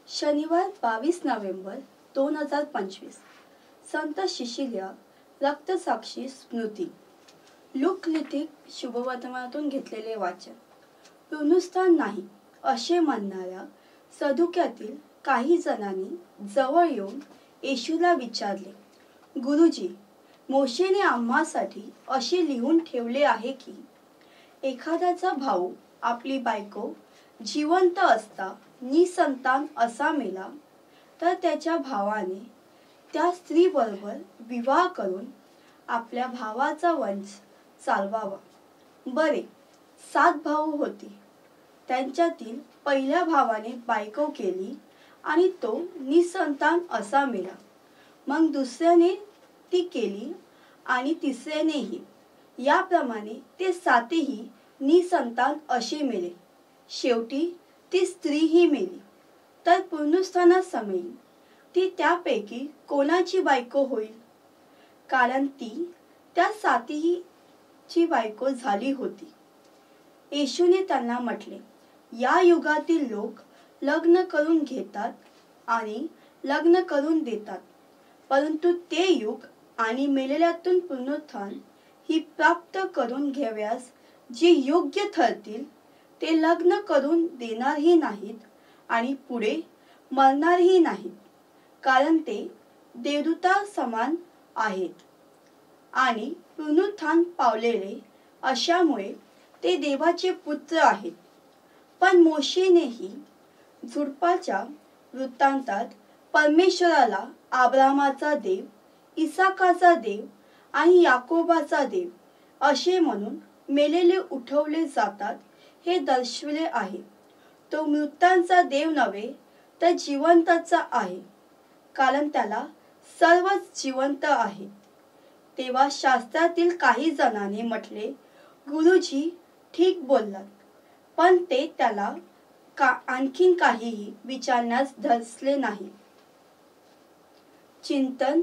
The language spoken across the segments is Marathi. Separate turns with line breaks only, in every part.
शनिवार 22 नोव्हेंबर 2025 संत शिशिल्या रक्तसाक्षी स्मृती लूक लिथिक शुभवर्तमानातून घेतलेले वाचन. पुनरुत्थान नाही असे म्हणणाऱ्या सदुक्यातील काही जणांनी जवळ येऊन येशूला विचारले, गुरुजी, मोशेने आम्हासाठी असे लिहून ठेवले आहे की एखाद्याचा भाऊ आपली बायको जिवंत असता निसंतान असा मेला तर त्याच्या भावाने त्या स्त्रीबरोबर विवाह करून आपल्या भावाचा वंश चालवावा. बरे, 7 भाऊ होते. त्यांच्यातील पहिल्या भावाने बायको केली आणि तो निसंतान असा मेला. मग दुसऱ्याने ती केली आणि तिसऱ्यानेही. याप्रमाणे ते 7ही निसंतान असे मेले. शेवटी ती स्त्रीही मेली. तर पुनरुत्थानासमयी ती त्यापैकी कोणाची बायको होईल? कारण ती त्या 7ही ची बायको झाली होती. येशूने त्यांना म्हटले, या युगातील लोक लग्न करून घेतात आणि लग्न करून देतात, परंतु ते युग आणि मेलेल्यातून पुनरुत्थान ही प्राप्त करून घ्याव्यास जे योग्य ठरतील ते लग्न करून देणारही नाहीत आणि पुढे मरणारही नाहीत, कारण ते देवदूता समान आहेत आणि पुनरुत्थान पावलेले अशामुळे ते देवाचे पुत्र आहेत. पण मोशेनेही झुडपाच्या वृत्तांतात परमेश्वराला अब्राहामाचा देव, इसाकाचा देव आणि याकोबाचा देव असे म्हणून मेलेले उठवले जातात हे दर्शविले आहे. तो मृतांचा देव नव्हे तर जिवंताचा आहे, कारण त्याला सर्वच जिवंत आहे. तेव्हा शास्त्रातील काही जणांनी म्हटले, गुरुजी ठीक बोललात. पण ते त्याला आणखीन काहीही विचारण्यास धसले नाही. चिंतन.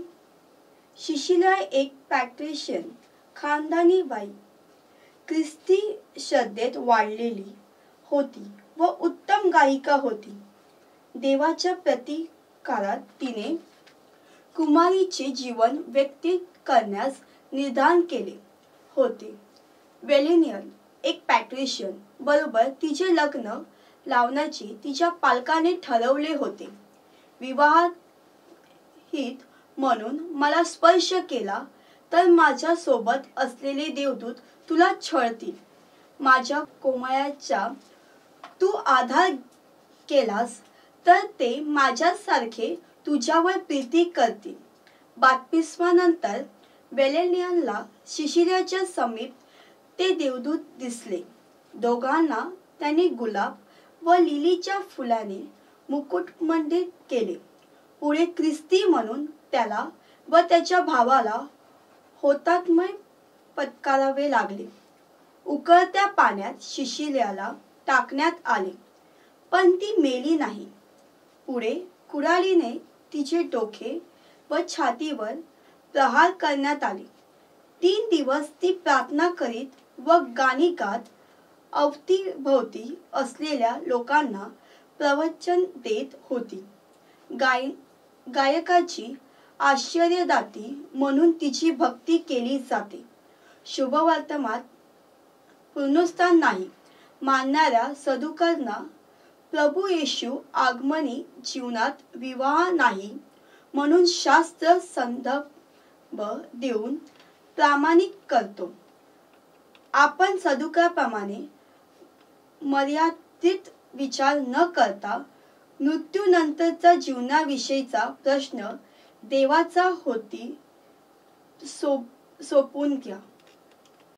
शिशिल्या एक पॅट्रिशियन खानदानी बाई, ख्रिस्ती श्रद्धेत वाढलेली होती व उत्तम गायिका होती. देवाच्या प्रतिकारात तिने कुमारीचे जीवन व्यतीत करण्यास निर्धार केले होते. वेलेनियन, एक पॅट्रिशियन बरोबर तिचे लग्न लावण्याचे तिच्या पालकांनी ठरवले होते. विवाहित म्हणून मला स्पर्श केला तर माझ्या सोबत असलेले देवदूत तुला छळतील. माझ्या कोमळाचा तू आधार केलास तर ते माझ्यासारखे तुझ्यावर प्रीती करतील. बाप्तिस्मानंतर वेलेनियनला शिशिल्याच्या समीप ते देवदूत दिसले. दोघांना त्यांनी गुलाब व लिलीच्या फुलाने मुकुटमंडित केले. पुढे ख्रिस्ती म्हणून त्याला व त्याच्या भावाला हुतात्म्य पत्करावे लागले. उकळत्या पाण्यात शिशिल्याला टाकण्यात आले, पण ती मेली नाही. पुढे कुऱ्हाडीने तिचे डोके व छातीवर प्रहार करण्यात आले. 3 दिवस ती प्रार्थना करीत व गाणी गात अवतीभोवती असलेल्या लोकांना प्रवचन देत होती. गायकाची आश्चर्यदाती म्हणून तिची भक्ती केली जाते. शुभवर्तमानात पुनरुत्थान नाही मानणाऱ्या सदुकांना प्रभू येशू आगमनी जीवनात विवाह नाही म्हणून शास्त्र संदर्भ देऊन प्रामाणिक करतो. आपण सदुकाप्रमाणे मर्यादित विचार न करता मृत्यूनंतरचा जीवनाविषयीचा प्रश्न देवाचा होती सोपवून घ्या.